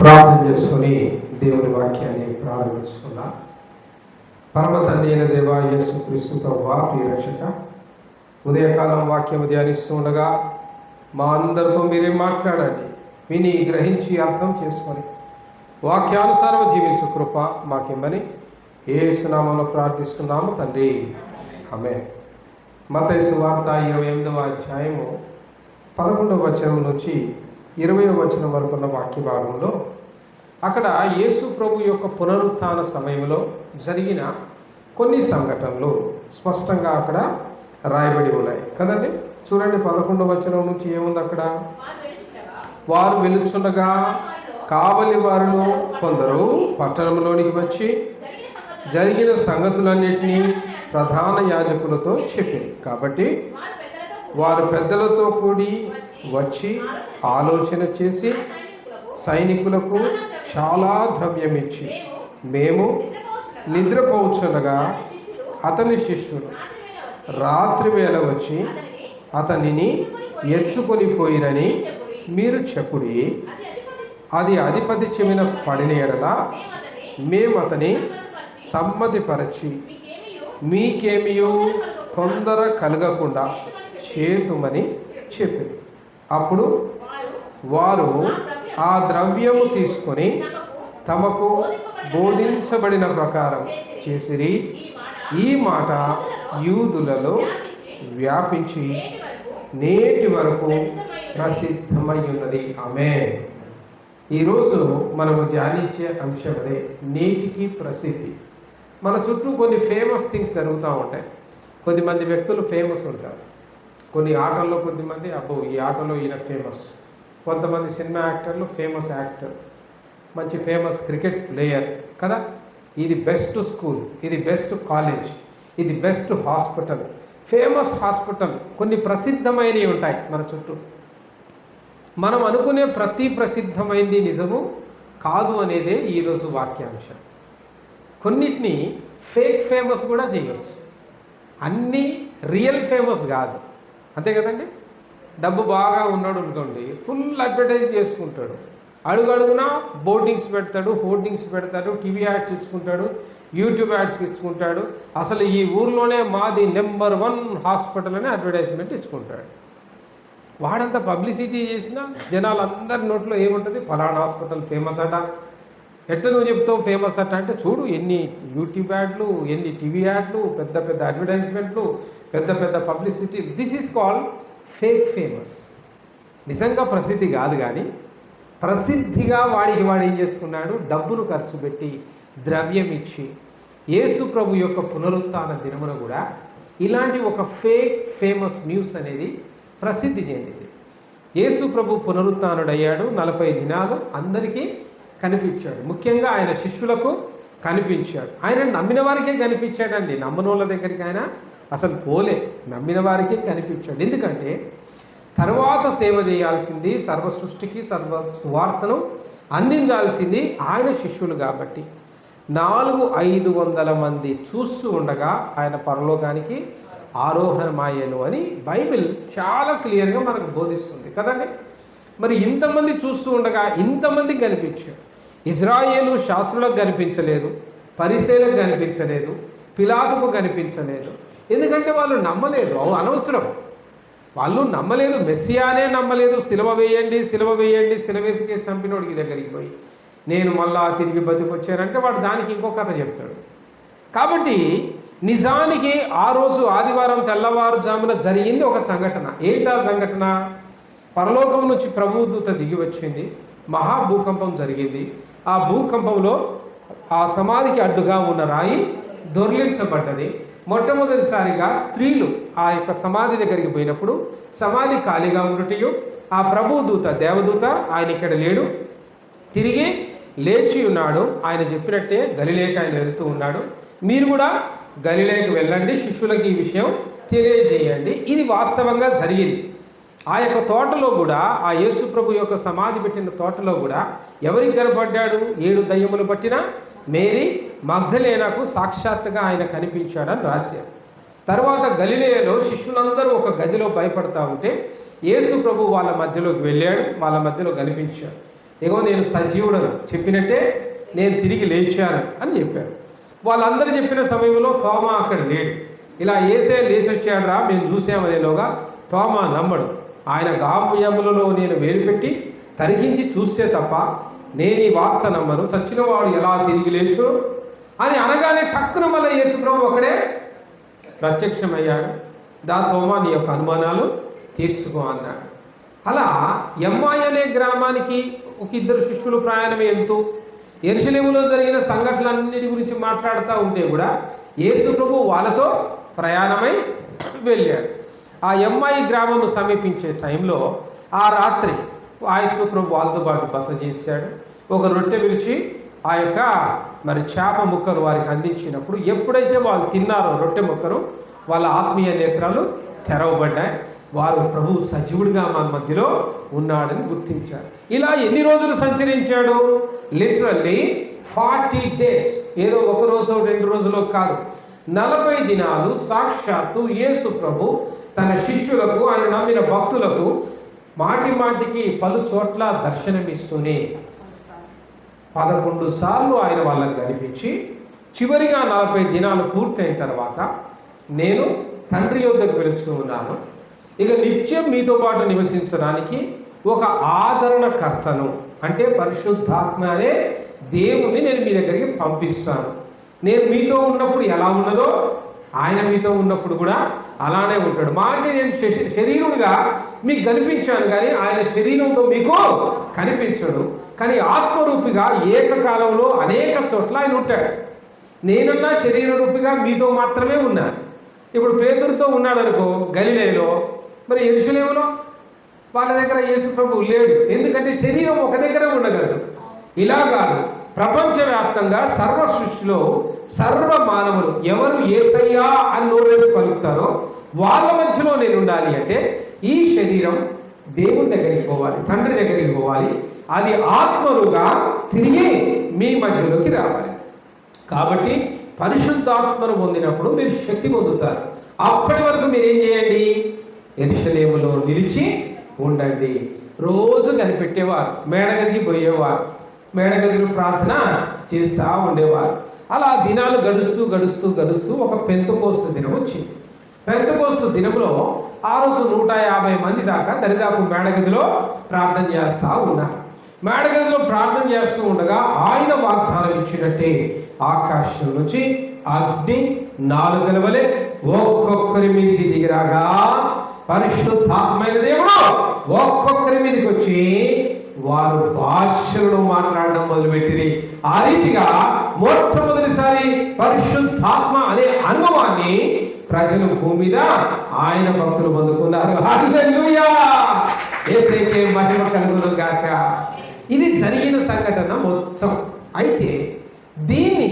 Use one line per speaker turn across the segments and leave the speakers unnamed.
ప్రార్థన చేసుకుని దేవుని వాక్యాన్ని ప్రారంభించుకున్నాం. పరమ తండ్రి అయిన దేవా యేసుక్రీస్తు ప్రభువా, ప్రియ రక్షక, ఉదయకాలం వాక్యము ధ్యానిస్తూ ఉండగా మా అందరితో మీరే మాట్లాడండి. విని గ్రహించి అర్థం చేసుకొని వాక్యానుసారం జీవించు కృప మాకిమ్మని యేసు నామములో ప్రార్థిస్తున్నాము తండ్రి, ఆమేన్. మత్తయి సువార్త 28వ అధ్యాయము 11వ వచనం నుంచి 20వ వచనం వరకు ఉన్న వాక్య భాగంలో అక్కడ యేసు ప్రభు యొక్క పునరుత్థాన సమయంలో జరిగిన కొన్ని సంఘటనలు స్పష్టంగా అక్కడ రాయబడి ఉన్నాయి కదండి. చూడండి, 11వ వచనం నుంచి ఏముంది అక్కడ? వారు వెలుచుండగా కావలి వారిలో కొందరు పట్టణంలోనికి వచ్చి జరిగిన సంగతులన్నిటినీ ప్రధాన యాజకులతో చెప్పింది. కాబట్టి వారు పెద్దలతో కూడి వచ్చి ఆలోచన చేసి సైనికులకు చాలా ద్రవ్యం ఇచ్చి, మేము నిద్రపోవచ్చుండగా అతని శిష్యులు రాత్రి వేళ వచ్చి అతనిని ఎత్తుకొని పోయిరని మీరు చెప్పుడి. అది అధిపతి చెవిన పడిన ఎడల మేము అతని సమ్మతిపరచి మీకేమియో తొందర కలగకుండా చేతుమని చెప్పింది. అప్పుడు వారు ఆ ద్రవ్యము తీసుకొని తమకు బోధించబడిన ప్రకారం చేసిరి. ఈ మాట యూదులలో వ్యాపించి నేటి వరకు ప్రసిద్ధమై ఉన్నది. ఆమేన్. ఈరోజు మనము ధ్యానించే అంశం అదే, నేటికి ప్రసిద్ధి. మన చుట్టూ కొన్ని ఫేమస్ థింగ్స్ జరుగుతూ ఉంటాయి. కొద్దిమంది వ్యక్తులు ఫేమస్ ఉంటారు. కొన్ని ఆటల్లో కొద్దిమంది అబ్బో ఈ ఆటలో ఈయన ఫేమస్. కొంతమంది సినిమా యాక్టర్లు ఫేమస్ యాక్టర్, మంచి ఫేమస్ క్రికెట్ ప్లేయర్ కదా. ఇది బెస్ట్ స్కూల్, ఇది బెస్ట్ కాలేజ్, ఇది బెస్ట్ హాస్పిటల్, ఫేమస్ హాస్పిటల్. కొన్ని ప్రసిద్ధమైనవి ఉంటాయి మన చుట్టూ. మనం అనుకునే ప్రతి ప్రసిద్ధమైంది నిజము కాదు అనేదే ఈరోజు వాక్యాంశం. కొన్నిటిని ఫేక్ ఫేమస్ కూడా చేయవచ్చు, అన్నీ రియల్ ఫేమస్ కాదు. అంతే కదండి. డబ్బు బాగా ఉన్నాడు అనుకోండి, ఫుల్ అడ్వర్టైజ్ చేసుకుంటాడు, అడుగడుగునా బోర్డింగ్స్ పెడతాడు, హోర్డింగ్స్ పెడతాడు, టీవీ యాడ్స్ ఇచ్చుకుంటాడు, యూట్యూబ్ యాడ్స్ ఇచ్చుకుంటాడు. అసలు ఈ ఊర్లోనే మాది నెంబర్ 1 హాస్పిటల్ అని అడ్వర్టైజ్మెంట్ ఇచ్చుకుంటాడు. వాడంతా పబ్లిసిటీ చేసినా జనాలందరి నోట్లో ఏముంటుంది? ఫలానా హాస్పిటల్ ఫేమస్ అట. ఎట్ట నువ్వు చెప్తావు ఫేమస్ అట అంటే, చూడు ఎన్ని యూట్యూబ్ యాడ్లు, ఎన్ని టీవీ యాడ్లు, పెద్ద పెద్ద అడ్వర్టైజ్మెంట్లు, పెద్ద పెద్ద publicity. This is called fake famous. నిజంగా ప్రసిద్ధి కాదు, కానీ ప్రసిద్ధిగా వాడు ఏం చేసుకున్నాడు? డబ్బును ఖర్చు పెట్టి ద్రవ్యం ఇచ్చి. యేసు ప్రభు యొక్క పునరుత్థాన దినమున కూడా ఇలాంటి ఒక ఫేక్ ఫేమస్ న్యూస్ అనేది ప్రసిద్ధి చెందింది. యేసు ప్రభు పునరుత్థానుడయ్యాడు, 40 దినాలు అందరికీ కనిపించాడు. ముఖ్యంగా ఆయన శిష్యులకు కనిపించాడు. ఆయన నమ్మిన వారికే కనిపించాడండి, నమ్మనోళ్ళ దగ్గరికి ఆయన అసలు పోలే. నమ్మిన వారికే కనిపించాడు. ఎందుకంటే తర్వాత సేవ చేయాల్సింది, సర్వ సృష్టికి సర్వ సువార్తను అందించాల్సింది ఆయన శిష్యులు. కాబట్టి 400-500 మంది చూస్తూ ఉండగా ఆయన పరలోకానికి ఆరోహణమాయను అని బైబిల్ చాలా క్లియర్గా మనకు బోధిస్తుంది కదండి. మరి ఇంతమంది చూస్తూ ఉండగా ఇంతమంది కనిపించాడు. ఇజ్రాయేలు శాస్త్రులకు కనిపించలేదు, పరిసయ్యులకు కనిపించలేదు, పిలాతుకు కనిపించలేదు. ఎందుకంటే వాళ్ళు నమ్మలేదు, అనవసరం. వాళ్ళు నమ్మలేదు, మెస్సియానే నమ్మలేదు. సిలువ వేయండి, సిలువ వేయండి, సిలువ వేసి చంపినోడికి దగ్గరికి పోయి నేను మళ్ళా తిరిగి బతికొచ్చానంటే వాడు దానికి ఇంకో కథ చెప్తాడు. కాబట్టి నిజానికి ఆ రోజు ఆదివారం తెల్లవారుజామున జరిగింది ఒక సంఘటన. ఏంటా సంఘటన? పరలోకం నుంచి ప్రభుదూత దిగి వచ్చింది, మహాభూకంపం జరిగింది. ఆ భూకంపంలో ఆ సమాధికి అడ్డుగా ఉన్న రాయి దొర్లించబడ్డది. మొట్టమొదటిసారిగా స్త్రీలు ఆ యొక్క సమాధి దగ్గరికి పోయినప్పుడు సమాధి ఖాళీగా ఉండటయు, ఆ ప్రభుదూత దేవదూత ఆయన ఇక్కడ లేడు, తిరిగి లేచి ఉన్నాడు. ఆయన చెప్పినట్టే గలిలేకి ఆయన వెళుతూ ఉన్నాడు. మీరు కూడా గలిలేకి వెళ్ళండి, శిష్యులకు ఈ విషయం తెలియజేయండి. ఇది వాస్తవంగా జరిగింది. ఆ యొక్క తోటలో కూడా, ఆ యేసు ప్రభు యొక్క సమాధి పెట్టిన తోటలో కూడా ఎవరికి కనపడ్డాడు? 7 దయ్యములు పట్టిన మేరీ మగ్దలేనకు సాక్షాత్తుగా ఆయన కనిపించాడని రాశారు. తర్వాత గలిలయలో శిష్యులందరూ ఒక గదిలో భయపడతా ఉంటే యేసు ప్రభు వాళ్ళ మధ్యలోకి వెళ్ళాడు, వాళ్ళ మధ్యలో కనిపించాడు. ఇగో నేను సజీవుడను, చెప్పినట్టే నేను తిరిగి లేచాను అని చెప్పారు. వాళ్ళందరూ చెప్పిన సమయంలో తోమా అక్కడ లేడు. ఇలా యేసయ్య లేచి వచ్చాడురా మేము చూసామనేలోగా తోమా నమ్మడు. ఆయన గాయములలో నేను వేలు పెట్టి తరిగించి చూస్తే తప్ప నేను ఈ వార్త నమ్మను, చచ్చిన వాడు ఎలా తిరిగి లేచు అని అనగానే టక్కున మళ్ళీ యేసు ప్రభు ఒకడే ప్రత్యక్షమయ్యాడు. తోమా నీ యొక్క అనుమానాలు తీర్చుకో అన్నాడు. అలా ఎమ్మాయి అనే గ్రామానికి ఒక ఇద్దరు శిష్యులు ప్రయాణం వెళ్తూ యెరూషలేములో జరిగిన సంఘటనలన్నిటి గురించి మాట్లాడుతూ ఉంటే కూడా యేసు ప్రభు వాళ్ళతో ప్రయాణమై వెళ్ళాడు. ఆ ఎమ్మాయి గ్రామము సమీపించే టైంలో ఆ రాత్రి యేసు ప్రభు వాళ్ళతో పాటు బస చేశాడు. ఒక రొట్టె విరిచి ఆ యొక్క చేప ముక్కను వారికి అందించినప్పుడు ఎప్పుడైతే వాళ్ళు తిన్నారో రొట్టె ముక్కను, వాళ్ళ ఆత్మీయ నేత్రాలు తెరవబడ్డాయి. వారు ప్రభు సజీవుడిగా మన మధ్యలో ఉన్నాడని గుర్తించారు. ఇలా ఎన్ని రోజులు సంచరించాడు? Literally 40 days. ఏదో ఒక రోజు 2 రోజులో కాదు, 40 దినాలు సాక్షాత్తు యేసు ప్రభు తన శిష్యులకు, ఆయన నమ్మిన భక్తులకు మాటి మాటికి పలు చోట్ల దర్శనమిస్తూనే 11 సార్లు ఆయన వాళ్ళకు కనిపించి చివరిగా 40 దినాలు పూర్తయిన తర్వాత నేను తండ్రి యొద్దకు వెళుతూ ఉన్నాను, ఇక నిత్యం మీతో పాటు నివసించడానికి ఒక ఆదరణకర్తను అంటే పరిశుద్ధాత్మ అనే దేవుణ్ణి నేను మీ దగ్గరికి పంపిస్తాను. నేను మీతో ఉన్నప్పుడు ఎలా ఉన్నదో ఆయన మీతో ఉన్నప్పుడు కూడా అలానే ఉంటాడు. మా అంటే నేను శరీరుడిగా మీకు కనిపించాను కానీ ఆయన శరీరంతో మీకు కనిపించడు. కానీ ఆత్మరూపిగా ఏకకాలంలో అనేక చోట్ల ఆయన ఉంటాడు. నేనున్నా శరీర రూపిగా మీతో మాత్రమే ఉన్నాను. ఇప్పుడు పేతురుతో ఉన్నాడు అనుకో గలిలయలో, మరి యెరూషలేములో వాళ్ళ దగ్గర యేసు ప్రభు లేడు. ఎందుకంటే శరీరం ఒక దగ్గర ఉండగలదు. ఇలా కాదు, ప్రపంచవ్యాప్తంగా సర్వ సృష్టిలో సర్వ మానవులు ఎవరు యేసయ్యా అని నోరేసి పలుకుతారో వాళ్ళ మధ్యలో నేను ఉండాలి అంటే ఈ శరీరం దేవుని దగ్గరికి పోవాలి, తండ్రి దగ్గరికి పోవాలి, అది ఆత్మలుగా తిరిగి మీ మధ్యలోకి రావాలి. కాబట్టి పరిశుద్ధాత్మను పొందినప్పుడు మీరు శక్తి పొందుతారు. అప్పటి వరకు మీరు ఏం చేయండి? యెరూషలేములో నిలిచి ఉండండి. రోజు కనిపెట్టేవారు, మేడగదికి పోయేవారు, మేడగదిలో ప్రార్థన చేస్తూ ఉండేవారు. అలా దినాలు గడుస్తూ గడుస్తూ గడుస్తూ ఒక పెంతెకోస్తు దినం వచ్చింది. పెంతెకోస్తు దినంలో ఆ రోజు 150 మంది దాకా దరిదాపు మేడగదిలో ప్రార్థన చేస్తూ ఉన్నారు. మేడగదిలో ప్రార్థన చేస్తూ ఉండగా ఆయన వాగ్దానం ఇచ్చినట్టే ఆకాశం నుంచి అగ్ని 4 వలె ఒక్కొక్కరి మీదకి దిగిరాగా పరిశుద్ధాత్మైన దేవుడు ఒక్కొక్కరి మీదకి వచ్చి వారు భాషలను మాట్లాడడం మొదలుపెట్టిరి. ఆ రీతిగా మొట్టమొదటిసారి పరిశుద్ధాత్మ అనే అనుభవాన్ని ప్రజలు భూమి మీద ఆయన భక్తులు పొందుకున్నారు. హల్లెలూయా, యేసుకే మహిమ కలుగును గాక. ఇది జరిగిన సంఘటన మొత్తం. అయితే దీన్ని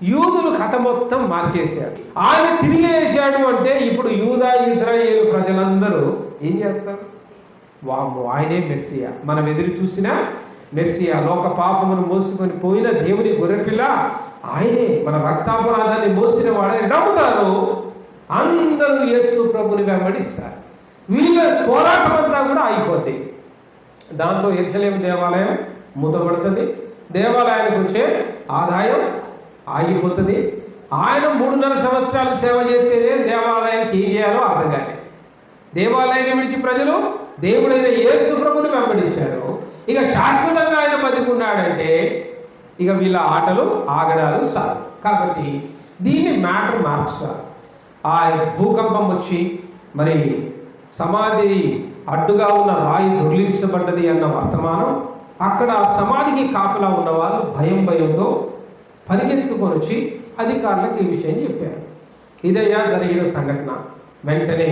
యూదులు కథ మొత్తం మార్చేశారు. ఆయన తిరిగి లేచాడు అంటే ఇప్పుడు యూదా ఇశ్రాయేలు ప్రజలందరూ ఏం చేస్తారు? వామ్మో, ఆయనే మెస్సియా, మనం ఎదురు చూసిన మెస్సియా, లోక పాపమును మోసుకొని పోయిన దేవుని గొర్రెపిల్ల ఆయనే, మన రక్తాపరాధాన్ని మోసిన వాడని నమ్ముతారు. అందరూ యేసు ప్రభుని వెంబడిస్తారు. వీళ్ళ పోరాటం అంతా కూడా అయిపోద్ది. దాంతో యెరూషలేము దేవాలయం మూతపడుతుంది. దేవాలయానికి వచ్చే ఆదాయం ఆగిపోతుంది. ఆయన 3.5 సంవత్సరాలు సేవ చేస్తేనే దేవాలయానికి ఏం చేయాలో అర్థం కాలేదు. దేవాలయాన్ని విడిచి ప్రజలు దేవుడైన యేసు ప్రభుని వెంబడించారు. ఇక శాశ్వతంగా ఆయన బతికున్నాడంటే ఇక వీళ్ళ ఆటలు ఆగడాలు సాగు. కాబట్టి దీన్ని మ్యాటర్ మార్చారు. ఆ భూకంపం వచ్చి మరి సమాధి అడ్డుగా ఉన్న రాయి దొర్లించబడ్డది అన్న వర్తమానం అక్కడ సమాధికి కాపలా ఉన్న వాళ్ళు భయంతో పరిగెత్తుకొని వచ్చి అధికారులకు ఈ విషయం చెప్పారు. ఇదయ్యా జరిగిన సంఘటన. వెంటనే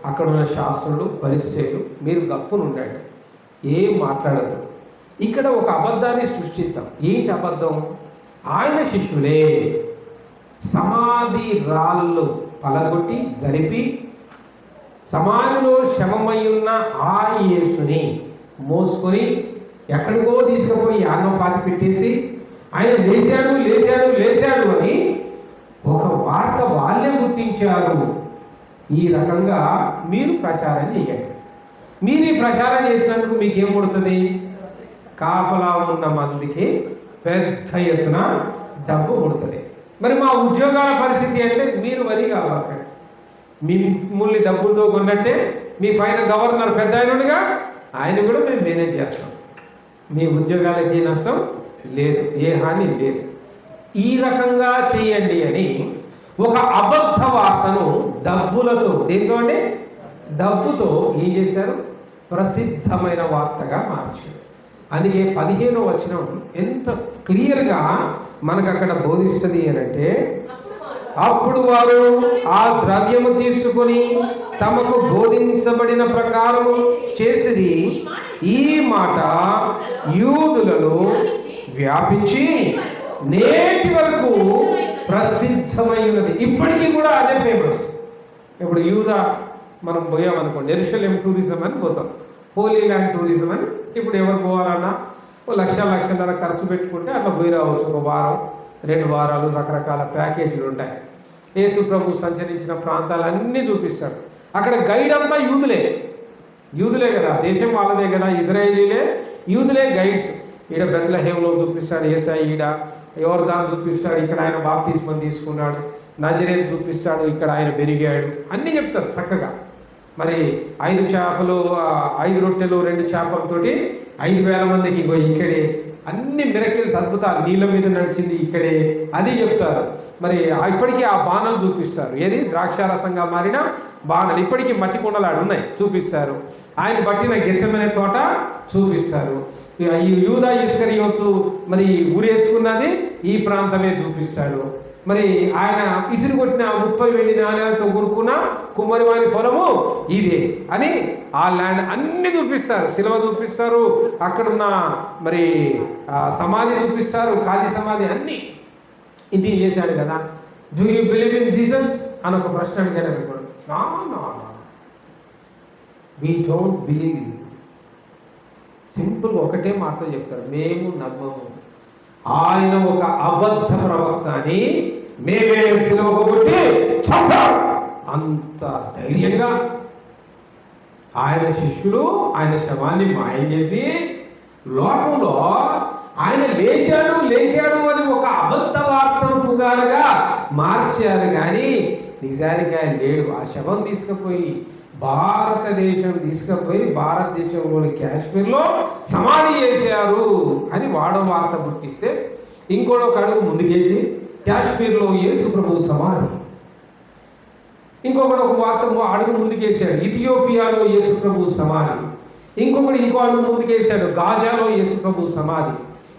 అక్కడ ఉన్న శాస్త్రులు పరిచయులు మీరు గప్పునుండండి, ఏం మాట్లాడద్దు, ఇక్కడ ఒక అబద్ధాన్ని సృష్టిద్దాం. ఏంటి అబద్ధం? ఆయన శిష్యులే సమాధి రాళ్ళు పలగొట్టి జరిపి సమాధిలో శవమై ఉన్న ఆ యేసుని మోసుకొని ఎక్కడికో తీసుకుపోయి యాగం పాతి పెట్టేసి ఆయన లేచాడు లేచాడు లేచాడు అని ఒక వార్త వాళ్ళే గుర్తించారు. ఈ రకంగా మీరు ప్రచారం చేయండి. మీరు ఈ ప్రచారం చేసినందుకు మీకు ఏం పడుతుంది? కాపలా ఉన్న మందికి పెద్ద ఎత్తున డబ్బు కొడుతుంది. మరి మా ఉద్యోగాల పరిస్థితి అంటే మీరు వరి కావాలి, మిమ్మల్ని డబ్బులతో కొన్నట్టే మీ పైన గవర్నర్ పెద్ద ఆయనగా ఆయన కూడా మేము మేనేజ్ చేస్తాం. మీ ఉద్యోగాలకి నష్టం లేదు, ఏ హాని లేదు. ఈ రకంగా చేయండి అని ఒక అబద్ధ వార్తను డబ్బులతో, దేంతో అంటే డబ్బుతో ఏం చేశారు? ప్రసిద్ధమైన వార్తగా మార్చారు. అందుకే 15వ వచనం ఎంత క్లియర్గా మనకు అక్కడ బోధిస్తుంది అంటే, అప్పుడు వారు ఆ ద్రవ్యము తీసుకొని తమకు బోధించబడిన ప్రకారము చేసిరి. ఈ మాట యూదులలో వ్యాపించి నేటి వరకు ప్రసిద్ధమైనది. ఇప్పటికీ కూడా అదే ఫేమస్. ఇప్పుడు యూదా మనం పోయామనుకోండి, యెరూషలేం టూరిజం అని పోతాం, హోలీ ల్యాండ్ టూరిజం అని. ఇప్పుడు ఎవరు పోవాలన్నా లక్షన్నర ఖర్చు పెట్టుకుంటే అట్లా పోయి రావచ్చు. ఒక వారం 2 వారాలు రకరకాల ప్యాకేజీలు ఉంటాయి. యేసు ప్రభు సంచరించిన ప్రాంతాలన్నీ చూపిస్తాడు. అక్కడ గైడ్ అంతా యూదులే కదా, దేశం వాళ్ళదే కదా, ఇజ్రాయేలీలే, యూదులే గైడ్స్. ఈడ బెత్లెహేంలో చూపిస్తాడు యేసయ్య, ఈడ యోర్దాను చూపిస్తాడు, ఇక్కడ ఆయన బాప్తిస్మం తీసుకున్నాడు, నజరేతు చూపిస్తాడు, ఇక్కడ ఆయన పెరిగాడు, అన్నీ చెప్తారు చక్కగా. మరి 5 చేపలు 5 రొట్టెలు 2 చేపలతోటి 5,000 మందికి ఇక్కడే అన్ని మిరకిల్స్, అద్భుతాలు, నీళ్ళ మీద నడిచింది ఇక్కడే, అది చెప్తారు. మరి ఇప్పటికీ ఆ బాణలు చూపిస్తారు. ఏది? ద్రాక్షారసంగా మారిన బాణలు ఇప్పటికీ మట్టి కుండలాడు ఉన్నాయి, చూపిస్తారు. ఆయన పట్టిన గెత్సెమనే తోట చూపిస్తారు. ఈ యూదా ఇస్కరియోతు మరి ఊరేసుకున్నది ఈ ప్రాంతమే చూపిస్తాడు. మరి ఆయన ఇసురు కొట్టిన 30 వెండి నాణ్యాలతో కొనుక్కున్న కుమ్మరివాని పొలము ఇదే అని ఆ ల్యాండ్ అన్ని చూపిస్తారు. శిలువ చూపిస్తారు, అక్కడున్న మరి సమాధి చూపిస్తారు, ఖాళీ సమాధి, అన్ని ఇది చేశాడు కదా. Do you believe in Jesus అని ఒక ప్రశ్న అడిగాడు అనుకోండి. No, we don't believe. Simple ఒకటే మాట చెప్తారు, మేము నమ్మము. ఆయన ఒక అబద్ధ ప్రవక్త అని మేమే సిలువకు కొట్టి చంపాం. అంత ధైర్యంగా ఆయన శిష్యులు ఆయన శవాన్ని మాయం చేసి లోకంలో ఆయన లేచాడు అని ఒక అబద్ధ వార్తను పుగారుగా మార్చారు. కానీ నిజానికి ఆయన లేడు. ఆ శవం తీసుకుపోయి భారతదేశంలోని కాశ్మీర్లో సమాధి చేశారు అని వాడో వార్త పుట్టిస్తే, ఇంకోటి అడుగు ముందుకేసి కాశ్మీర్లో యేసు ప్రభు సమాధి, ఇంకొక అడుగు ముందుకేశాడు ఇథియోపియాలో యేసు ప్రభు సమాధి, ఇంకో అడుగు ముందుకేశాడు గాజాలో యేసు ప్రభు సమాధి,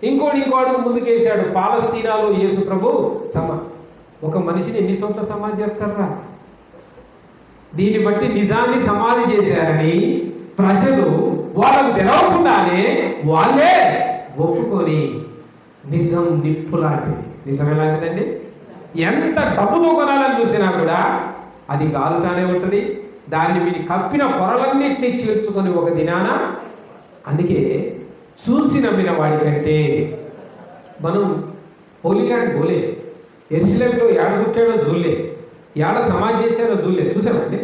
ఇంకో అడుగు ముందుకేశాడు పాలస్తీనాలో యేసు ప్రభు సమాధి. ఒక మనిషిని ఎన్ని చోట్ల సమాధి చేస్తారా? దీన్ని బట్టి నిజాన్ని సమాధి చేశారని ప్రజలు వాళ్ళకు తెలవకుండానే వాళ్ళే ఒప్పుకొని, నిజం నిప్పు లాంటిది. నిజం ఎలాంటిదండి? ఎంత డబ్బుతో కొనాలని చూసినా కూడా అది గాలుతానే ఉంటుంది. దాన్ని మీరు కప్పిన పొరలన్నింటినీ చీల్చుకొని ఒక దినాన, అందుకే చూసి నమ్మిన వాడికంటే మనం హోలీ ల్యాండ్ పోలే, యెరూషలేంలో ఏడ పుట్టాడో చూడలే, ఏడ సమాధి చేశారో చూడలేదు, చూసామండి,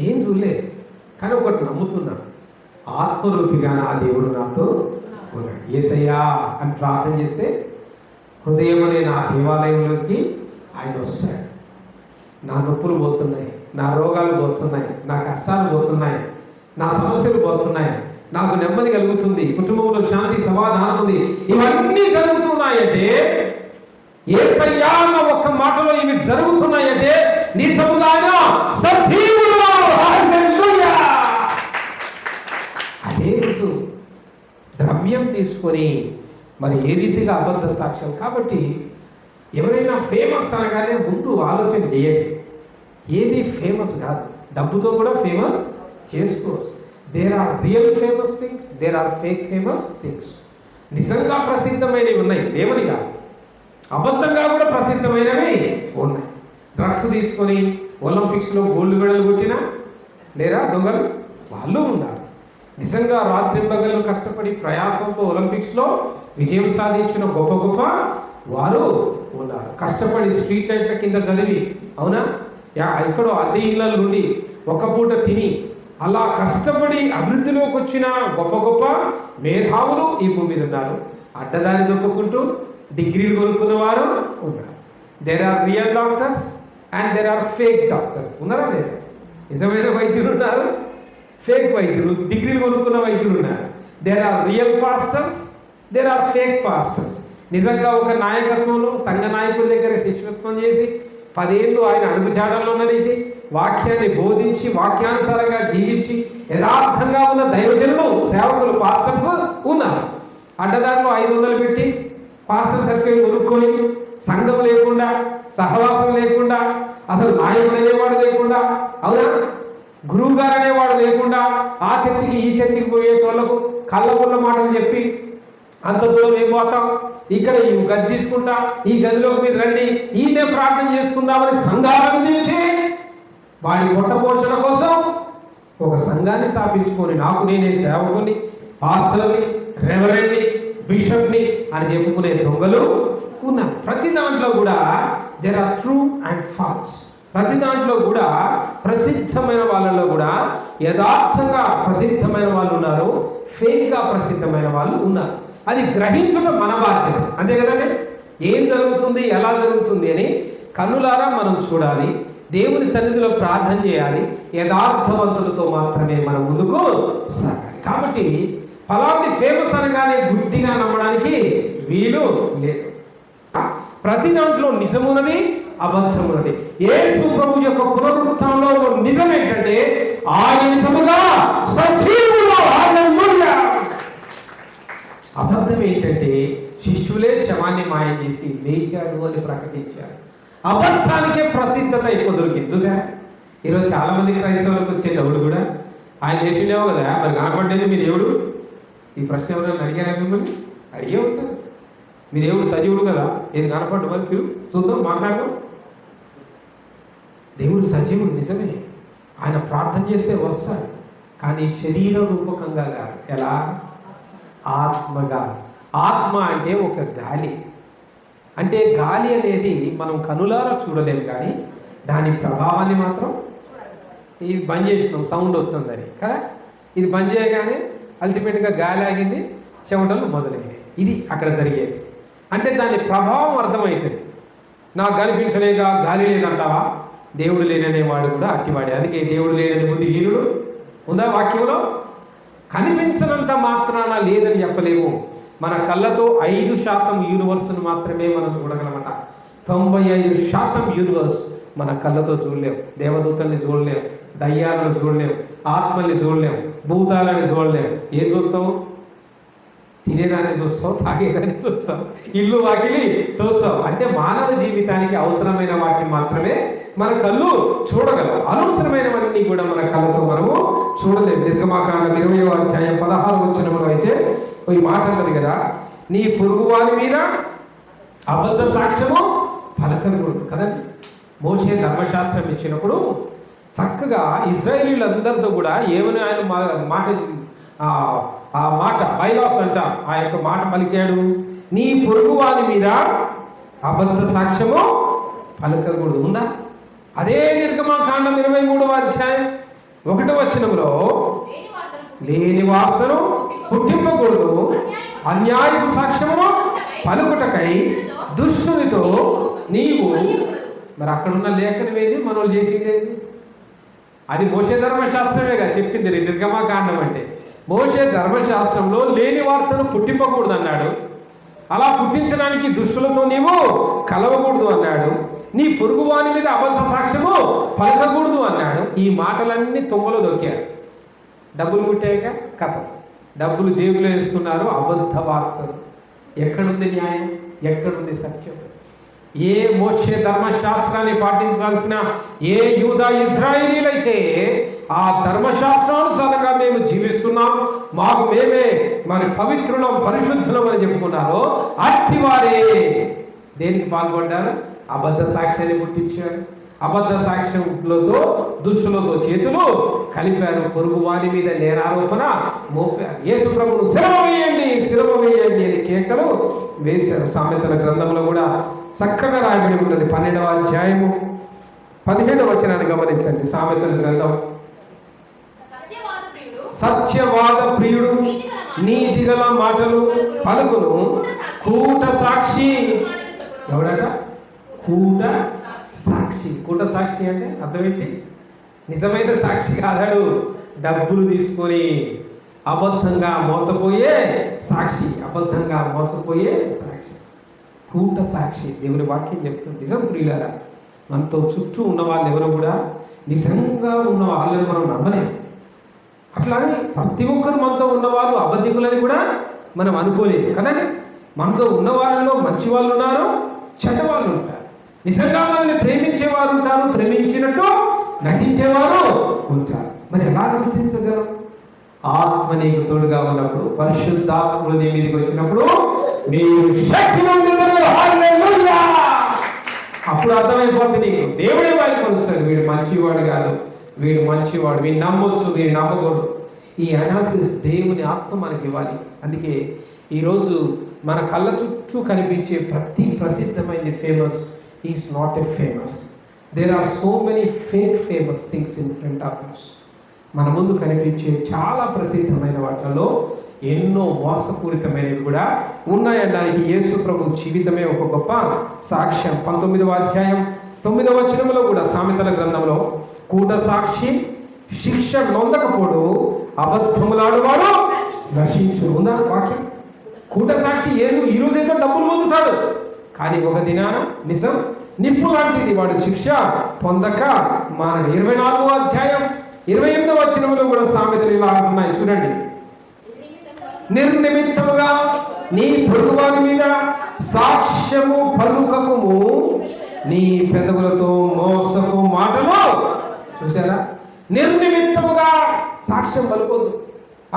ఏం చూడలేదు. కానీ ఒకటి నమ్ముతున్నాను, ఆత్మరూపిగా నా దేవుడు నాతో ఉన్నాడు. యేసయ్యా అని ప్రార్థన చేస్తే హృదయం అనే నా దేవాలయంలోకి ఆయన వస్తాడు. నా నొప్పులు పోతున్నాయి, నా రోగాలు పోతున్నాయి, నా కష్టాలు పోతున్నాయి, నా సమస్యలు పోతున్నాయి, నాకు నెమ్మది కలుగుతుంది, కుటుంబంలో శాంతి సమాధానం ఉంది, ఇవన్నీ జరుగుతున్నాయంటే యేసయ్యా అన్న ఒక్క మాటలో ఇవి జరుగుతున్నాయంటే నిజముగా సజీవుడు. హల్లెలూయా. అదే రోజు ద్రవ్యం తీసుకొని మరి ఏ రీతిగా అబద్ధ సాక్ష్యం. కాబట్టి ఎవరైనా ఫేమస్ అనగానే ముందు ఆలోచన చేయండి, ఏది ఫేమస్ కాదు, డబ్బుతో కూడా ఫేమస్ చేసుకోవచ్చు. There are real famous things, there are fake famous things. నిజంగా ప్రసిద్ధమైనవి ఉన్నాయి, దేవుని కాదు, అబద్ధంగా కూడా ప్రసిద్ధమైనవి ఉన్నాయి. డ్రగ్స్ తీసుకొని ఒలింపిక్స్లో గోల్డ్ మెడల్ కొట్టినా లేరా దొంగలు వాళ్ళు ఉన్నారు. నిజంగా రాత్రింబగళ్ళు కష్టపడి ప్రయాసంతో ఒలింపిక్స్లో విజయం సాధించిన గొప్ప గొప్ప వారు ఉన్నారు. కష్టపడి స్ట్రీట్ లైట్ల కింద చదివి, అవునా, ఎక్కడో అద్దె ఇళ్ళ నుండి ఒక పూట తిని అలా కష్టపడి అభివృద్ధిలోకి వచ్చిన గొప్ప గొప్ప మేధావులు ఈ భూమి మీద ఉన్నారు. అడ్డదారి దొక్కుకుంటూ డిగ్రీలు కొనుక్కున్న వారు ఉన్నారు. There are real doctors and there are fake doctors. ఉన్నారా లేదా? నిజమైన వైద్యులు ఉన్నారు, ఫేక్ వైద్యులు, డిగ్రీలు కొనుక్కున్న వైద్యులు ఉన్నారు. There are real pastors, there are fake pastors. నిజంగా ఒక నాయకత్వంలో సంఘ నాయకుడి దగ్గర శిష్యత్వం చేసి 10 ఏళ్ళు ఆయన అడుగుజాడల్లో నడిచి వాక్యాన్ని బోధించి వాక్యానుసారంగా జీవించి యథార్థంగా ఉన్న దైవజనులు, సేవకులు, పాస్టర్స్ ఉన్నారు. అడ్డదారిలో 500 పెట్టి పాస్టర్ సర్టిఫికేట్ కొనుక్కొని సంఘం లేకుండా, సహవాసం లేకుండా, అసలు నాయకుడు అనేవాడు లేకుండా, అవునా, గురువు గారు అనేవాడు లేకుండా ఆ చర్చికి ఈ చర్చికి పోయేటోళ్లకు కళ్ళబుల్ల మాటలు చెప్పి అంత దూరం ఏం పోతాం, ఇక్కడ ఈ గది తీసుకుంటా, ఈ గదిలోకి మీరు రండి, ఈయనే ప్రార్థన చేసుకుందామని సంఘాలను తీర్చి వాడి పొట్ట పోషణ కోసం ఒక సంఘాన్ని స్థాపించుకొని నాకు నేనే సేవకుని, పాస్టర్ని, రెవరెండ్ని, బిషప్ని అని చెప్పుకునే దొంగలు ఉన్నారు. ప్రతి దాంట్లో కూడా there are true and false. ప్రతి దాంట్లో కూడా ప్రసిద్ధమైన వాళ్ళలో కూడా యథార్థంగా ప్రసిద్ధమైన వాళ్ళు ఉన్నారు, ఫేక్గా ప్రసిద్ధమైన వాళ్ళు ఉన్నారు. అది గ్రహించడం మన బాధ్యత, అంతే కదండి. ఏం జరుగుతుంది, ఎలా జరుగుతుంది అని కన్నులారా మనం చూడాలి, దేవుని సన్నిధిలో ప్రార్థన చేయాలి. యథార్థవంతులతో మాత్రమే మనం ముందుకు సాగాలి. కాబట్టి ఫలాంటి ఫేమస్ అనగానే గుడ్డిగా నమ్మడానికి వీలు లేదు. ప్రతి దాంట్లో నిజమున్నది, అబద్ధమున్నది. యేసు ప్రభు యొక్క పునరుత్థానంలో నిజం ఏంటంటే ఆయన నిజముగా సజీవుడు. హల్లెలూయా. అబద్ధం ఏంటంటే శిష్యులే శవాన్ని మాయ చేసి లేచాడు అని ప్రకటించారు. అబద్ధానికే ప్రసిద్ధత ఎక్కువ దొరికింది. చూసారా, ఈరోజు చాలా మంది క్రైస్తవులకు వచ్చే డౌట్ కూడా ఆయన లేచిండేవో కదా, మరి కనపడ్డేది మీ దేవుడు. ఈ ప్రశ్న ఎవరైనా అడిగారా మిమ్మల్ని? అడిగే ఉంటారు. మీ దేవుడు సజీవుడు కదా, ఏది కనపడ్డు మరి మీరు చూద్దాం, మాట్లాడదాం. దేవుడు సజీవుడు నిజమే, ఆయన ప్రార్థన చేస్తే వస్తాడు, కానీ శరీర రూపకంగా కాదు. ఎలా? ఆత్మగా. ఆత్మ అంటే ఒక గాలి. అంటే గాలి అనేది మనం కనులారా చూడలేము, కానీ దాని ప్రభావాన్ని మాత్రం, ఇది బంద్ చేసినాం సౌండ్ వస్తుందని కదా, ఇది బంద్ చేయగానే అల్టిమేట్గా గాలి ఆగింది, చెమటలు మొదలైనవి. ఇది అక్కడ జరిగేది. అంటే దాని ప్రభావం అర్థమవుతుంది. నాకు కనిపించలేగా గాలి లేదంటావా? దేవుడు లేననేవాడు కూడా అట్టివాడే. అందుకే దేవుడు లేనని ముందు హీనుడు ఉందా వాక్యంలో? కనిపించనంత మాత్రాన లేదని చెప్పలేము. మన కళ్ళతో 5% యూనివర్స్ను మాత్రమే మనం చూడగలమట. 95% యూనివర్స్ మన కళ్ళతో చూడలేం. దేవదూతల్ని చూడలేం, దయ్యాలను చూడలేం, ఆత్మల్ని చూడలేం, భూతాలని చూడలేం. ఏం చూస్తావు? తినేదాన్ని చూస్తావు, తాగేదాన్ని చూస్తావు, ఇల్లు వాకిలి చూస్తావు. అంటే మానవ జీవితానికి అవసరమైన వాటిని మాత్రమే మన కళ్ళు చూడగలవు. అనవసరమైనవన్నీ కూడా మన కళ్ళతో మనము చూడలేము. నిర్గమాకాండం 20వ అధ్యాయం 16వ వచనంలో అయితే ఈ మాట ఉన్నది కదా, నీ పొరుగువాని మీద అబద్ధ సాక్ష్యము పలకకూడదు కదండి. మోషే ధర్మశాస్త్రం ఇచ్చినప్పుడు చక్కగా ఇశ్రాయేలీలందరితో కూడా ఏమని ఆయన ఆ మాట బైలాస్ అంట, ఆ యొక్క మాట పలికాడు, నీ పొరుగువాని మీద అబద్ధ సాక్ష్యము పలకకూడదు. ఉందా? అదే నిర్గమాకాండం 23వ అధ్యాయం 1వ వచనంలో లేని వార్తను పుట్టింపకూడదు, అన్యాయపు సాక్ష్యమును పలుకుటకై దుష్టునితో నీవు. మరి అక్కడున్న లేఖనం ఏది, మనోళ్ళు చేసిందేది? అది మోషే ధర్మశాస్త్రమేగా చెప్పింది. నిర్గమాకాండం అంటే మోషే ధర్మశాస్త్రంలో లేని వార్తను పుట్టింపకూడదు అన్నాడు. అలా పుట్టించడానికి దుష్టులతో నీవు కలవకూడదు అన్నాడు. నీ పొరుగువాని మీద అబద్ధ సాక్ష్యము పలకకూడదు అన్నాడు. ఈ మాటలన్నీ తొంగలో దొక్కారు. డబ్బులు ముట్టాక కథ, డబ్బులు జేబులో వేసుకున్నారు. అబద్ధ వార్తలు. ఎక్కడుంది న్యాయం? ఎక్కడుంది సత్యం? ఏ మోషే ధర్మశాస్త్రాన్ని పాటించాల్సిన ఏ యూదా ఇశ్రాయేలీలైతే ఆ ధర్మశాస్త్రానుసారంగా మేము జీవిస్తున్నాం, మాకు మేమే మరి పవిత్రులం, పరిశుద్ధులం అని చెప్పుకున్నారో అట్టి వారే దేనికి పాల్పడ్డారు? అబద్ధ సాక్ష్యాన్ని పుట్టించారు. అబద్ధ సాక్ష్యంలతో దుష్టులతో చేతులు కలిపారు. పొరుగు వారి మీద నేరారోపణ మోపారు. యేసు ప్రభువును శిలువ వేయండి, శిలువ వేయండి అని కేకలు వేశారు. సామెతల గ్రంథంలో కూడా చక్కగా రాయబడి ఉన్నది. 12వ అధ్యాయము 17వ వచనాన్ని గమనించండి. సామెతల గ్రంథం సత్యవాద ప్రియుడు, నీతిగల మాటలు పలుకును, కూట సాక్షి. ఎవడట? కూట సాక్షి. కూట సాక్షి అంటే అర్థమేంటి? నిజమైన సాక్షి కాదాడు, డబ్బులు తీసుకొని అబద్ధంగా మోసపోయే సాక్షి, అబద్ధంగా మోసపోయే సాక్షి, కూట సాక్షి. దేవుని వాక్యం చెప్తుంది. నిజం ప్రియులారా, మనతో చుట్టూ ఉన్న వాళ్ళు ఎవరు కూడా నిజంగా ఉన్న వాళ్ళని మనం నమ్మలేం. అట్లానే ప్రతి ఒక్కరు మనతో ఉన్నవాళ్ళు అబద్ధికులని కూడా మనం అనుకోలేదు కదండి. మనతో ఉన్న వాళ్ళలో మంచి వాళ్ళు ఉన్నారు, చెడ్డ వాళ్ళు ఉంటారు. నిజంగా మనల్ని ప్రేమించేవారు ఉంటారు, ప్రేమించినట్టు నటించేవారు ఉంటారు. మరి ఎలా గుర్తించగలం? ఆత్మ నీకు తోడుగా ఉన్నప్పుడు, పరిశుద్ధాత్ముడు నీ మీదకి వచ్చినప్పుడు మీరు శక్తివంతులు, హల్లెలూయా, అప్పుడు అర్థమైపోతుంది నీకు. దేవుడే బయలుపరుస్తాడు, వీడు మంచివాడు కాదు, వీడు మంచివాడు, వీడు నమ్మొచ్చు, వీడు నమ్మకూడదు. ఈ అనాలిసిస్ దేవుని ఆత్మ మనకి ఇవ్వాలి. అందుకే ఈరోజు మన కళ్ళ చుట్టూ కనిపించే ప్రతి ప్రసిద్ధమైన famous is not a famous. There are so many famous things in front of us. మన ముందు కనిపించే చాలా ప్రసిద్ధమైన వాటిలో ఎన్నో మోసపూరితమైనవి కూడా ఉన్నాయనడానికి యేసు ప్రభు జీవితమే ఒక గొప్ప సాక్ష్యం. 19వ అధ్యాయం 9వ వచనంలో కూడా సామెతల గ్రంథంలో, కూట సాక్షి శిక్ష నొందకపోడు, అబద్ధములాడువాడు నశించు. ఉందా వాక్యం? కూట సాక్షి ఈ రోజైతే డబ్బులు పొందుతాడు, కానీ ఒక దినాన నిజం నిప్పు లాంటిది, వాడు శిక్ష పొందక మానడు. 24వ అధ్యాయం 28వ వచనంలో కూడా సామెతలు ఇలా ఉన్నాయి, చూడండి. నిర్నిమిత్తముగా నీ పొరుగువారి మీద సాక్ష్యము పలుకకుము, నీ పెదవులతో మోసపు మాటలు. చూసారా? నిర్నిమిత్తముగా సాక్ష్యం పలుకోద్దు.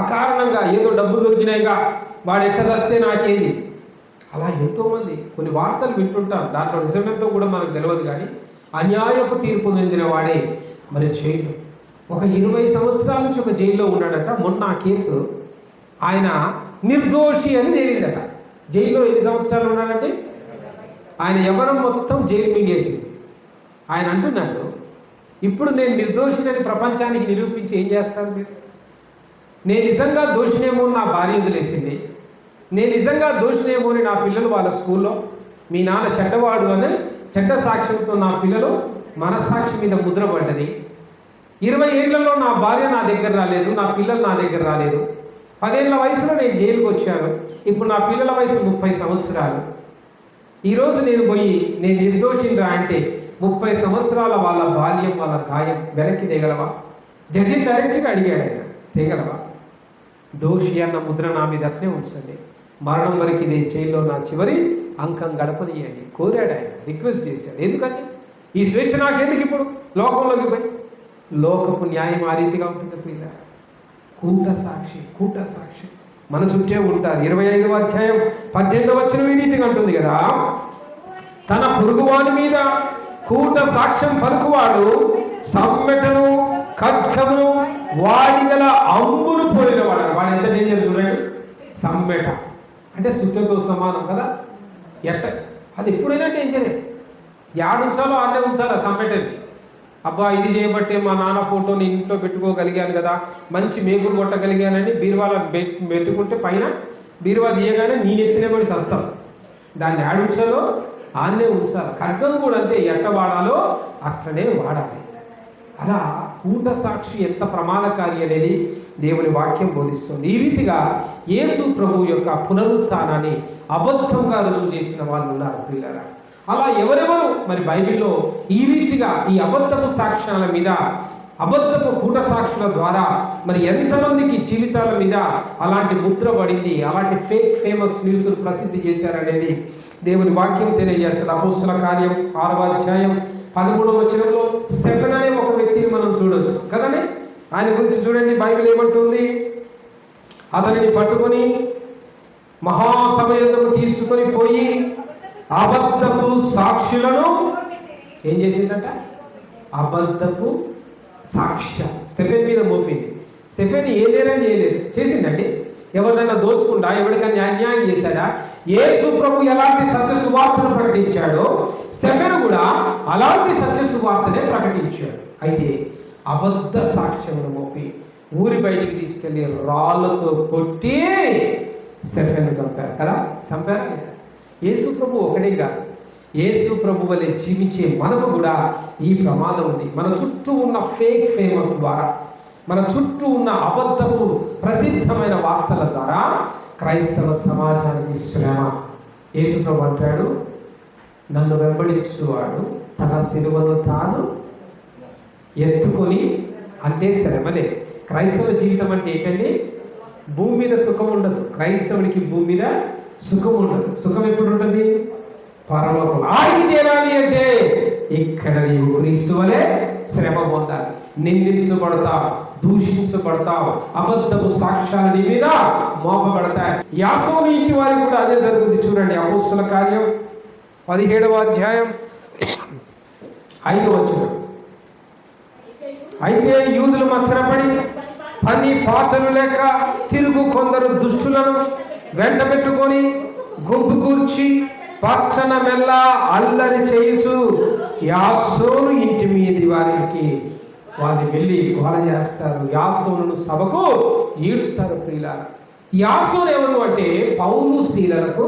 అకారణంగా ఏదో డబ్బులు దొరికినాయిగా వాడు ఎట్ట చస్తే నాకేది, అలా ఎంతోమంది కొన్ని వార్తలు వింటుంటాం. దాంట్లో నిజమెంతో కూడా మనకు తెలియదు. కానీ అన్యాయపు తీర్పు పొందిన వాడే మరి జైలు, ఒక 20 సంవత్సరాల నుంచి ఒక జైల్లో ఉన్నాడట. మొన్న ఆ కేసు ఆయన నిర్దోషి అని తేలిందట. జైల్లో ఎన్ని సంవత్సరాలు ఉన్నాడంటే ఆయన ఎవరం మొత్తం జైలు మింగేసింది. ఆయన అంటున్నాడు, ఇప్పుడు నేను నిర్దోషినని ప్రపంచానికి నిరూపించి ఏం చేస్తాను మీరు? నేను నిజంగా దోషినేమో నా భార్య వదిలేసింది, నేను నిజంగా దోషినేమో అని నా పిల్లలు వాళ్ళ స్కూల్లో మీ నాన్న చెడ్డవాడు అని చెడ్డ సాక్ష్యంతో నా పిల్లలు మనసాక్షి మీద ముద్ర పడ్డది. 20 ఏళ్లలో నా భార్య నా దగ్గర రాలేదు, నా పిల్లలు నా దగ్గర రాలేదు. 10 ఏళ్ల వయసులో నేను జైలుకి వచ్చాను. ఇప్పుడు నా పిల్లల వయసు 30 సంవత్సరాలు. ఈరోజు నేను పోయి నేను నిర్దోషిరా అంటే 30 సంవత్సరాల వాళ్ళ బాల్యం, వాళ్ళ గాయం వెనక్కి తేగలవా? జడ్జి డైరెక్ట్గా అడిగాడు ఆయన, తేగలవా? దోషి అన్న ముద్ర నా మీద అట్నే ఉంచండి, మరణం వరకు ఇదే జైల్లో నా చివరి అంకం గడపనియండి కోరాడు ఆయన, రిక్వెస్ట్ చేశాడు. ఎందుకని? ఈ స్వేచ్ఛ నాకెందుకు ఇప్పుడు లోకంలోకి పోయి? లోకపు న్యాయం ఆ రీతిగా ఉంటుంది పిల్ల. కూట సాక్షి మన చుట్టే ఉంటారు. 25వ అధ్యాయం 18వ వచనం ఈ రీతిగా ఉంటుంది కదా, తన పొరుగువాని మీద కూట సాక్ష్యం పలుకువాడు సమ్మెటను ఖడ్గమును వాడిగల అంబును పోలినవాడు. వాడు ఎంత డేంజర్ చూడండి. సమ్మెట అంటే సుత్తతో సమానం కదా. అది ఎప్పుడైనా డేంజరే. యాడుంచాలో ఆడనే ఉంచాలి ఆ సమ్మెటని. అబ్బా ఇది చేయబట్టే మా నాన్న ఫోటోని ఇంట్లో పెట్టుకోగలిగాను కదా, మంచి మేకులు కొట్టగలిగానని బీరువాల పెట్టుకుంటే పైన బీరువా తీయగానే నేను ఎత్తినబడి సస్తాం. దాన్ని ఆడుంచాలో ఆన్నే ఉంచాలి. ఖడ్గం కూడా అంతే, ఎట్ట వాడాలో అట్లనే వాడాలి. అలా కూట సాక్షి ఎంత ప్రమాదకారి అనేది దేవుని వాక్యం బోధిస్తుంది. ఈ రీతిగా యేసు ప్రభు యొక్క పునరుత్థానాన్ని అబద్ధంగా రుజువు చేసిన వాళ్ళు ఉన్నారు పిల్లరా. అలా ఎవరెవరు మరి బైబిల్లో ఈ రీతిగా ఈ అబద్ధపు సాక్ష్యాల మీద, అబద్ధపు కూట సాక్షుల ద్వారా మరి ఎంతమందికి జీవితాల మీద అలాంటి ముద్ర పడింది, అలాంటి ఫేమస్ న్యూస్లు ప్రసిద్ధి చేశారనేది దేవుని వాక్యం తెలియజేస్తుంది. అపోస్తుల కార్యం 6వ అధ్యాయం 13వ వచనంలో స్టెఫెన్ అనే ఒక వ్యక్తిని మనం చూడొచ్చు కదండి. ఆయన గురించి చూడండి, బైబిల్ ఏమంటుంది? అతనిని పట్టుకొని మహాసభ యొద్దకు తీసుకొని పోయి అబద్ధపు సాక్షులను ఏం చేసిందట? అబద్ధపు సాక్ష్యం స్టెఫెన్ మీద మోపింది. స్టెఫెన్ ఏ నేరం చేయలేదు, చేసిందండి. ఎవరిదైనా దోచుకుంటా, ఎవరికైనా అన్యాయం చేశాడా? యేసు ప్రభు ఎలాంటి సత్య సువార్తను ప్రకటించాడో స్టెఫెన్ కూడా అలాంటి సత్య సువార్తనే ప్రకటించాడు. అయితే అబద్ధ సాక్ష్యమును మోపి ఊరి బయటికి తీసుకెళ్ళి రాళ్ళతో కొట్టి స్టెఫెన్ను చంపారు కదా, చంపారా? యేసు ప్రభు ఒకటే కాదు, యేసు ప్రభు వలె జీవించే మనకు కూడా ఈ ప్రమాదం ఉంది. మన చుట్టూ ఉన్న ఫేక్ ఫేమస్ ద్వారా, మన చుట్టూ ఉన్న అబద్ధపు ప్రసిద్ధమైన వార్తల ద్వారా క్రైస్తవ సమాజానికి శ్రమ. యేసు ప్రభు అంటాడు, నన్ను వెంబడించువాడు తన సిలువను తాను ఎత్తుకొని, అంటే శ్రమలే. క్రైస్తవ జీవితం అంటే ఏంటండి? భూమి మీద సుఖం ఉండదు. క్రైస్తవుడికి భూమి మీద సుఖం ఉండదు. సుఖం ఎప్పుడు ఉంటుంది? పరలోకం. ఆడికి చేరాలి అంటే ఇక్కడ నీవు క్రీస్తు వలె శ్రమ పొందాలి. నిందించబడతావు, దూషించబడతావు, అబద్ధపు సాక్ష్యాలు నీ మీద మోపబడతాయి. యాసోను ఇంటి వారికి కూడా అదే జరుగుతుంది. చూడండి, అపోస్తుల కార్యం 17వ అధ్యాయం 5వ వచనం. అయితే యూదులు మత్సరపడి పని పాటలు లేక తిరుగు కొందరు దుష్టులను వెంట పెట్టుకొని గుంపు కూర్చి పట్టణమెల్లా అల్లరి చేయుచు యాసోను ఇంటి మీది వారికి వాళ్ళు వెళ్ళి గోల చేస్తారు. యాసోను సభకు ఈడుస్తారు. ప్రియులారా, యాసోను ఎవరు అంటే పౌలు శీలలకు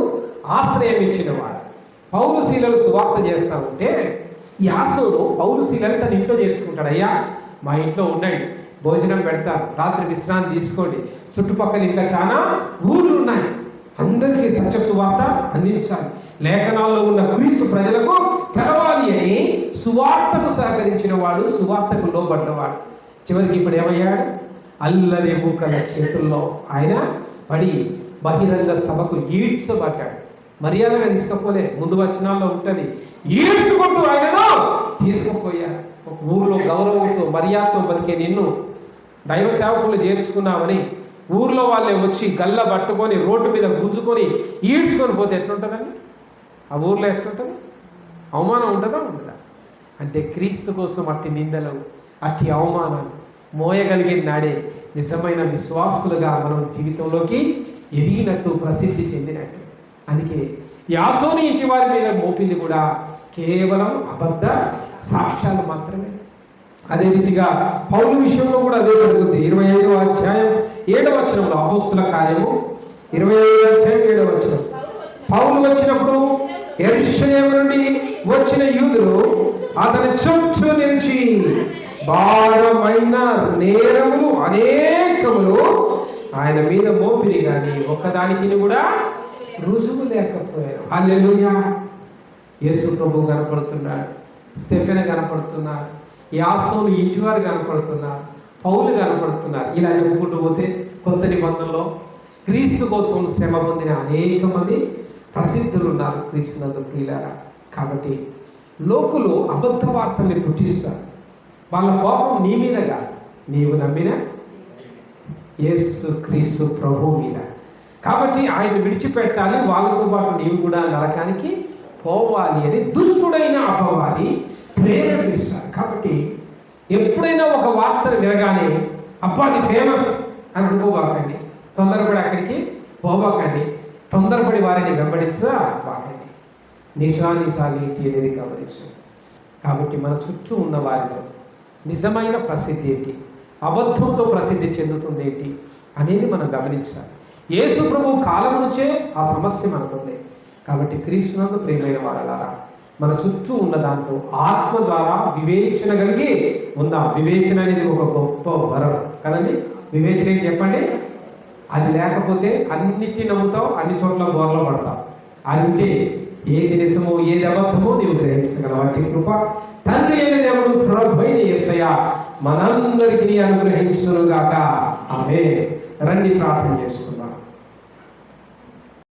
ఆశ్రయం ఇచ్చిన వాడు. పౌలు శీలలు సువార్త చేస్తా ఉంటే యాసోను పౌలు శీలను తన ఇంట్లో చేర్చుకుంటాడు. అయ్యా, మా ఇంట్లో ఉండండి, భోజనం పెడతారు, రాత్రి విశ్రాంతి తీసుకోండి, చుట్టుపక్కల ఇంకా చాలా ఊర్లు ఉన్నాయి, అందరికీ సత్య సువార్త అందించాలి, లేఖనాల్లో ఉన్న క్రీస్తు ప్రజలకు తెలవాలి అని సువార్తకు సహకరించిన వాడు, సువార్తకు లోబడ్డవాడు. చివరికి ఇప్పుడు ఏమయ్యాడు? అల్లరి మూకల చేతుల్లో ఆయన పడి బహిరంగ సభకు ఈడ్చబడ్డాడు. మర్యాదగా తీసుకపోలే, ముందు వచనాల్లో ఉంటుంది, ఈడ్చుకుంటూ ఆయనను తీసుకుపోయారు. ఒక ఊరిలో గౌరవంతో మర్యాదతో బతికే నిన్ను దైవ సేవకులు చేర్చుకున్నామని ఊర్లో వాళ్ళే వచ్చి గల్ల పట్టుకొని రోడ్డు మీద గుంజుకొని ఈడ్చుకొని పోతే ఎట్లుంటుందండి? ఆ ఊర్లో ఎట్లుంటుంది? అవమానం ఉంటుందా? ఉండదా? అంటే క్రీస్తు కోసం అట్టి నిందలు, అట్టి అవమానాలు మోయగలిగిన నాడే నిజమైన విశ్వాసులుగా మనం జీవితంలోకి ఎదిగినట్టు, ప్రసిద్ధి చెందినట్టు. అందుకే యాసోను ఇంటి వారి మీద మోపింది కూడా కేవలం అబద్ధ సాక్ష్యాలు మాత్రమే. అదే రీతిగా పౌలు విషయంలో కూడా అదే జరుగుతుంది. 25వ అధ్యాయం 7వ వచనంలో, అపోస్తుల కార్యము 25వ అధ్యాయం 7వ వచనం. పౌలు వచ్చినప్పుడు యెరూషలేము నుండి వచ్చిన యూదులు అతని చుట్టూ నిలిచి భారమైన నేరములు అనేకములు ఆయన మీద మోపిరి కానీ ఒక్కదానికి కూడా రుజువు లేకపోయారు. హల్లెలూయా! యేసు ప్రభు కనపడుతున్నాడు, స్టెఫెన్ కనపడుతున్నారు, యాసోను ఇంటివారు కనపడుతున్నారు, పౌలు కనపడుతున్నారు. ఇలా చెప్పుకుంటూ పోతే కొత్త నిబంధనలో క్రీస్తు కోసం శ్రమ పొందిన అనేక మంది ప్రసిద్ధులు ఉన్నారు క్రీస్తునందు. ప్రియులారా, కాబట్టి లోకులు అబద్ధ వార్తల్ని పుట్టిస్తారు. వాళ్ళ కోపం నీ మీద కాదు, నీవు నమ్మిన యేసు క్రీస్తు ప్రభు మీద. కాబట్టి ఆయన విడిచిపెట్టాలి, వాళ్ళతో పాటు నీవు కూడా నరకానికి పోవాలి అని దుష్టుడైన అపవాది ప్రేరేపిస్తారు. కాబట్టి ఎప్పుడైనా ఒక వార్తను వినగానే అబ్బాది ఫేమస్ అని అనుకోబాకండి, తొందరపడి అక్కడికి పోబాకండి, తొందరపడి వారిని వెంబడించబాకండి. నిజానిజాలు ఏంటి అనేది గమనించు. కాబట్టి మన చుట్టూ ఉన్న వారిలో నిజమైన ప్రసిద్ధి ఏంటి, అబద్ధంతో ప్రసిద్ధి చెందుతుంది ఏంటి అనేది మనం గమనించాలి. యేసు ప్రభు కాలం నుంచే ఆ సమస్య మనకుంది. కాబట్టి క్రీస్తునందు ప్రియమైన వారలారా, మన చుట్టూ ఉన్న దాంట్లో ఆత్మ ద్వారా వివేచన కలిగి ఉందాం. వివేచన అనేది ఒక గొప్ప వరం కదండి. వివేచన ఏంటి చెప్పండి? అది లేకపోతే అన్నిటిని నమ్ముతావు, అన్ని చోట్ల బోర్లో పడతావు. అంటే ఏది నిజమో ఏది అబద్ధమో నీవు గ్రహించగలవు. వాటి కృప తండ్రి అయిన దేవుడు ప్రభువైన యేసయ్య మనందరికీ అనుగ్రహించునుగాక. ఆమేన్. రండి ప్రార్థన చేసుకుందాం.